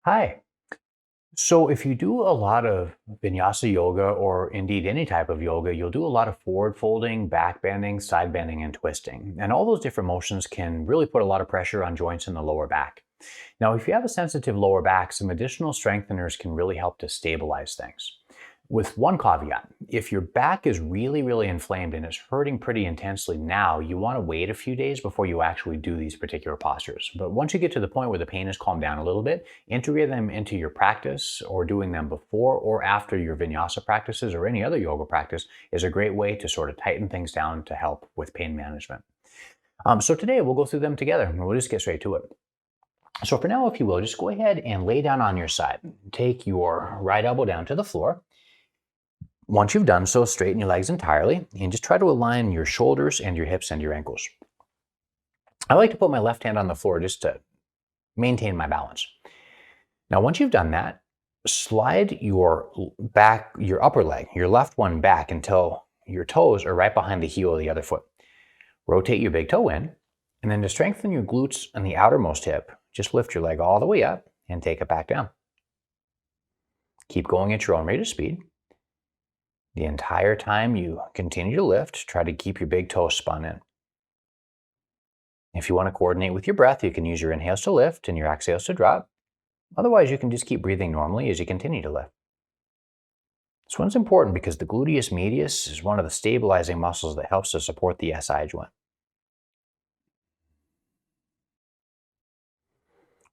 Hi. So, if you do a lot of vinyasa yoga or indeed any type of yoga, you'll do a lot of forward folding, back bending, side bending, and twisting. And all those different motions can really put a lot of pressure on joints in the lower back. Now, if you have a sensitive lower back, some additional strengtheners can really help to stabilize things. With one caveat, if your back is really inflamed and it's hurting pretty intensely now, you want to wait a few days before you actually do these particular postures. But once you get to the point where the pain has calmed down a little bit, integrate them into your practice, or doing them before or after your vinyasa practices or any other yoga practice is a great way to sort of tighten things down to help with pain management. So today we'll go through them together and we'll just get straight to it. So for now, if you will, just go ahead and lay down on your side. Take your right elbow down to the floor. Once you've done so, straighten your legs entirely and just try to align your shoulders and your hips and your ankles. I like to put my left hand on the floor just to maintain my balance. Now, once you've done that, slide your upper leg, your left one back until your toes are right behind the heel of the other foot. Rotate your big toe in, and then to strengthen your glutes and the outermost hip, just lift your leg all the way up and take it back down. Keep going at your own rate of speed. The entire time you continue to lift, try to keep your big toe spun in. If you want to coordinate with your breath, you can use your inhales to lift and your exhales to drop. Otherwise, you can just keep breathing normally as you continue to lift. This one's important because the gluteus medius is one of the stabilizing muscles that helps to support the SI joint.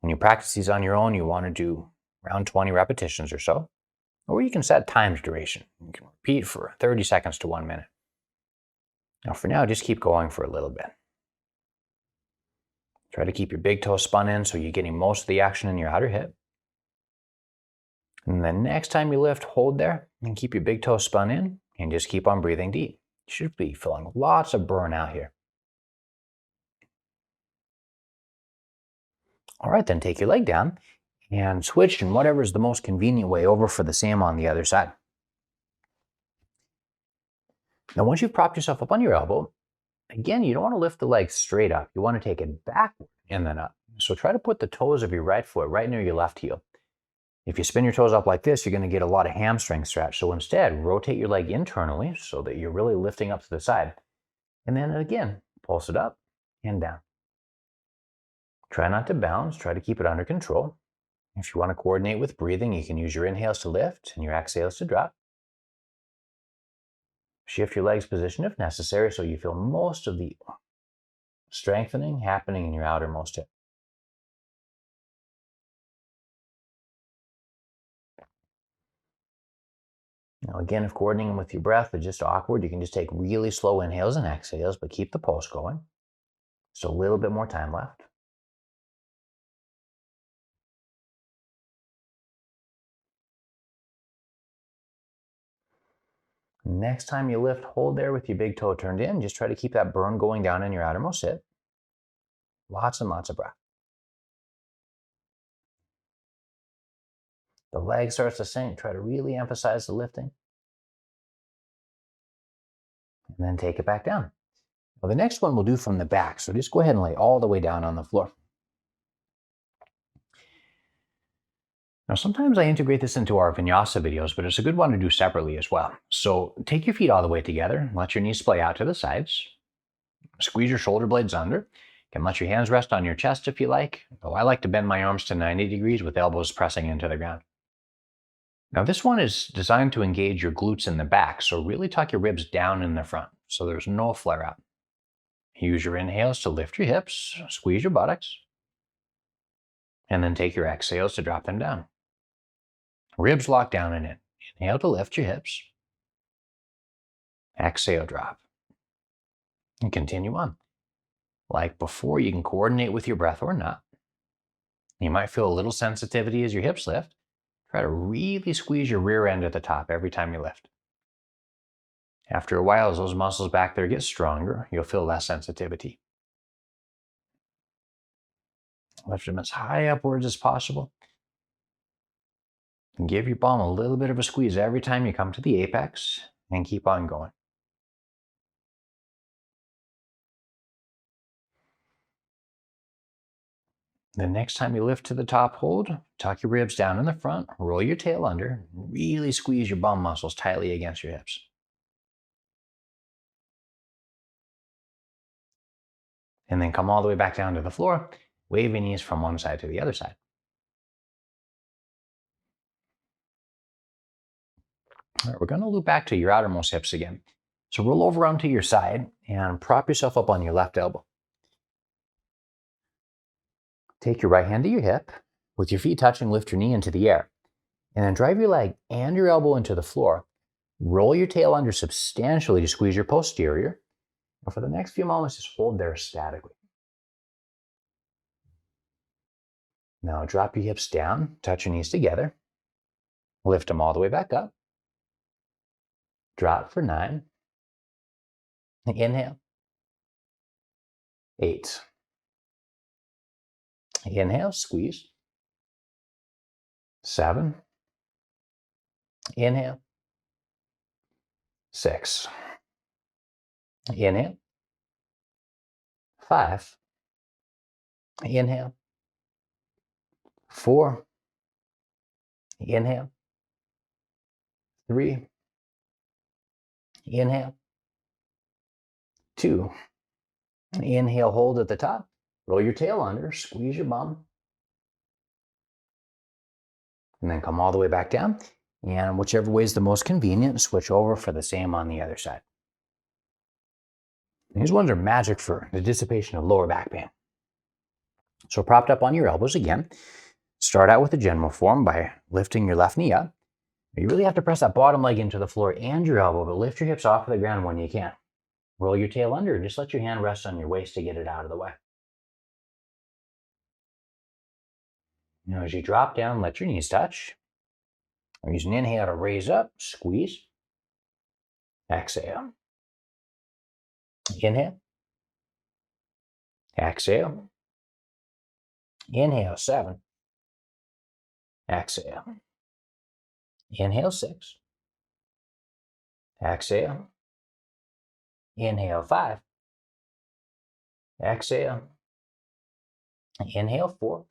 When you practice these on your own, you want to do around 20 repetitions or so. Or you can set timed duration. You can repeat for 30 seconds to 1 minute. Now for now, just keep going for a little bit. Try to keep your big toe spun in so you're getting most of the action in your outer hip. And the next time you lift, hold there and keep your big toe spun in and just keep on breathing deep. You should be feeling lots of burn out here. All right, then take your leg down and switch in whatever is the most convenient way over for the same on the other side. Now, once you've propped yourself up on your elbow, again, you don't want to lift the leg straight up. You want to take it backward and then up. So try to put the toes of your right foot right near your left heel. If you spin your toes up like this, you're going to get a lot of hamstring stretch. So instead, rotate your leg internally so that you're really lifting up to the side. And then again, pulse it up and down. Try not to bounce. Try to keep it under control. If you want to coordinate with breathing, you can use your inhales to lift and your exhales to drop. Shift your leg's position if necessary so you feel most of the strengthening happening in your outermost hip. Now again, if coordinating with your breath is just awkward, you can just take really slow inhales and exhales, but keep the pulse going. So a little bit more time left. Next time you lift, hold there with your big toe turned in. Just try to keep that burn going down in your outermost hip. Lots and lots of breath. The leg starts to sink. Try to really emphasize the lifting. And then take it back down. Well, the next one we'll do from the back. So just go ahead and lay all the way down on the floor. Now, sometimes I integrate this into our vinyasa videos, but it's a good one to do separately as well. So take your feet all the way together. Let your knees splay out to the sides. Squeeze your shoulder blades under. You can let your hands rest on your chest if you like, though I like to bend my arms to 90 degrees with elbows pressing into the ground. Now, this one is designed to engage your glutes in the back, so really tuck your ribs down in the front so there's no flare up. Use your inhales to lift your hips, squeeze your buttocks, and then take your exhales to drop them down. Ribs locked down in it. Inhale to lift your hips. Exhale, drop. And continue on. Like before, you can coordinate with your breath or not. You might feel a little sensitivity as your hips lift. Try to really squeeze your rear end at the top every time you lift. After a while, as those muscles back there get stronger, you'll feel less sensitivity. Lift them as high upwards as possible. And give your palm a little bit of a squeeze every time you come to the apex, and keep on going. The next time you lift to the top hold, tuck your ribs down in the front, roll your tail under, really squeeze your bum muscles tightly against your hips. And then come all the way back down to the floor, wave your knees from one side to the other side. All right, we're going to loop back to your outermost hips again. So roll over onto your side and prop yourself up on your left elbow. Take your right hand to your hip. With your feet touching, lift your knee into the air. And then drive your leg and your elbow into the floor. Roll your tail under substantially to squeeze your posterior. And for the next few moments, just hold there statically. Now drop your hips down, touch your knees together. Lift them all the way back up. Drop for 9. Inhale. 8. Inhale, squeeze. 7. Inhale. 6. Inhale. 5. Inhale. 4. Inhale. 3. Inhale. 2. Inhale, hold at the top. Roll your tail under, squeeze your bum. And then come all the way back down. And whichever way is the most convenient, switch over for the same on the other side. These ones are magic for the dissipation of lower back pain. So propped up on your elbows again. Start out with the general form by lifting your left knee up. You really have to press that bottom leg into the floor and your elbow, but lift your hips off of the ground when you can. Roll your tail under and just let your hand rest on your waist to get it out of the way. Now as you drop down, let your knees touch. Use an inhale to raise up, squeeze. Exhale. Inhale. Exhale. Inhale, 7. Exhale. Inhale, 6. Exhale. Inhale, 5. Exhale. Inhale, 4.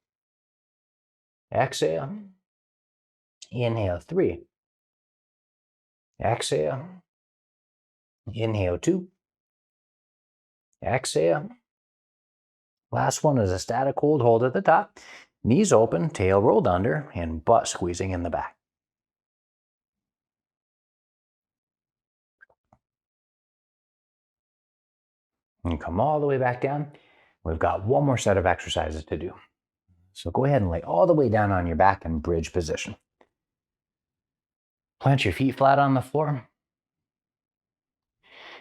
Exhale. Inhale, 3. Exhale. Inhale, 2. Exhale. Last one is a static hold at the top. Knees open, tail rolled under, and butt squeezing in the back. And come all the way back down. We've got one more set of exercises to do. So go ahead and lay all the way down on your back in bridge position. Plant your feet flat on the floor.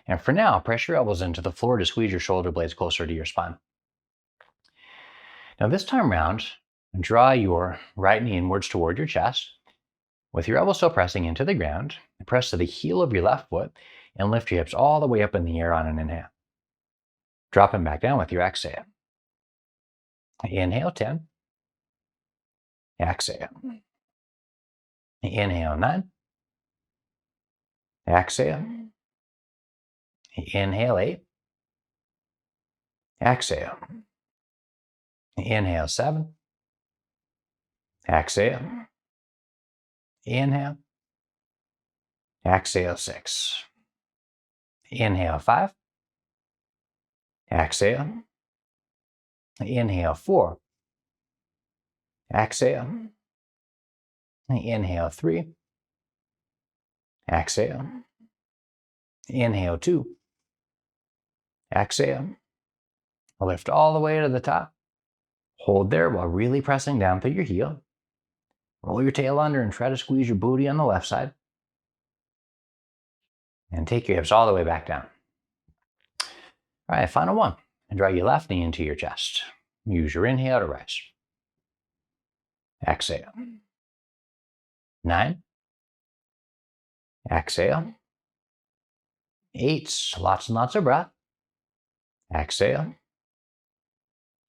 And for now, press your elbows into the floor to squeeze your shoulder blades closer to your spine. Now this time around, draw your right knee inwards toward your chest. With your elbow still pressing into the ground, press to the heel of your left foot and lift your hips all the way up in the air on an inhale. Drop them back down with your exhale. Inhale, 10. Exhale. Inhale, 9. Exhale. Inhale, 8. Exhale. Inhale, 7. Exhale. Inhale. Exhale, 6. Inhale, 5. Exhale. Inhale, 4. Exhale. Inhale, 3. Exhale. Inhale, 2. Exhale. Lift all the way to the top. Hold there while really pressing down through your heel. Roll your tail under and try to squeeze your booty on the left side. And take your hips all the way back down. All right, final one. And draw your left knee into your chest. Use your inhale to rise. Exhale. 9. Exhale. 8. Lots and lots of breath. Exhale.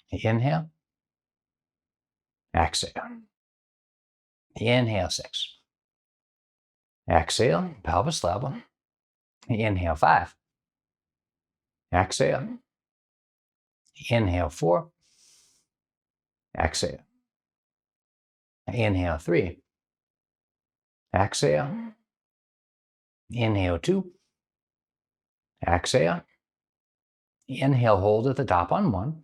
Inhale. Exhale. Inhale, 6. Exhale, pelvis level. Inhale, 5. Exhale. Inhale, 4. Exhale. Inhale 3. Exhale. Inhale 2. Exhale. Inhale, hold at the top on 1.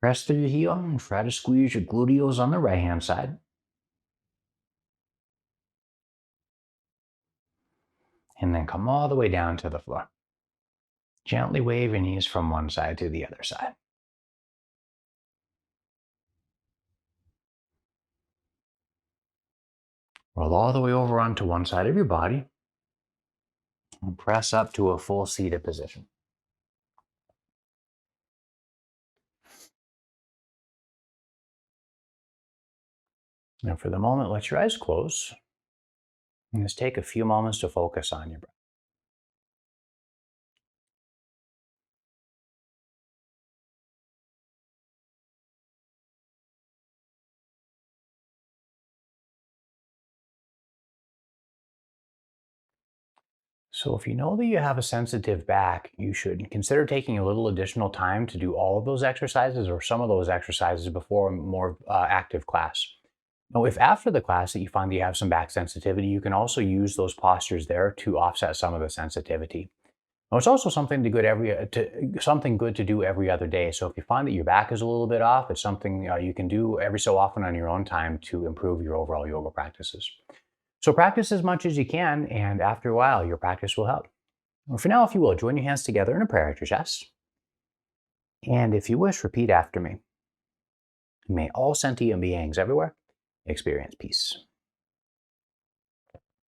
Press through your heel and try to squeeze your gluteals on the right hand side. And then come all the way down to the floor. Gently wave your knees from one side to the other side. Roll all the way over onto one side of your body and press up to a full seated position. Now for the moment, let your eyes close and just take a few moments to focus on your breath. So if you know that you have a sensitive back, you should consider taking a little additional time to do all of those exercises or some of those exercises before a more active class. Now, if after the class that you find that you have some back sensitivity, you can also use those postures there to offset some of the sensitivity. Now, it's also something good to do every other day. So if you find that your back is a little bit off, it's something you can do every so often on your own time to improve your overall yoga practices. So practice as much as you can, and after a while, your practice will help. Well, for now, if you will, join your hands together in a prayer at your chest. And if you wish, repeat after me. May all sentient beings everywhere experience peace.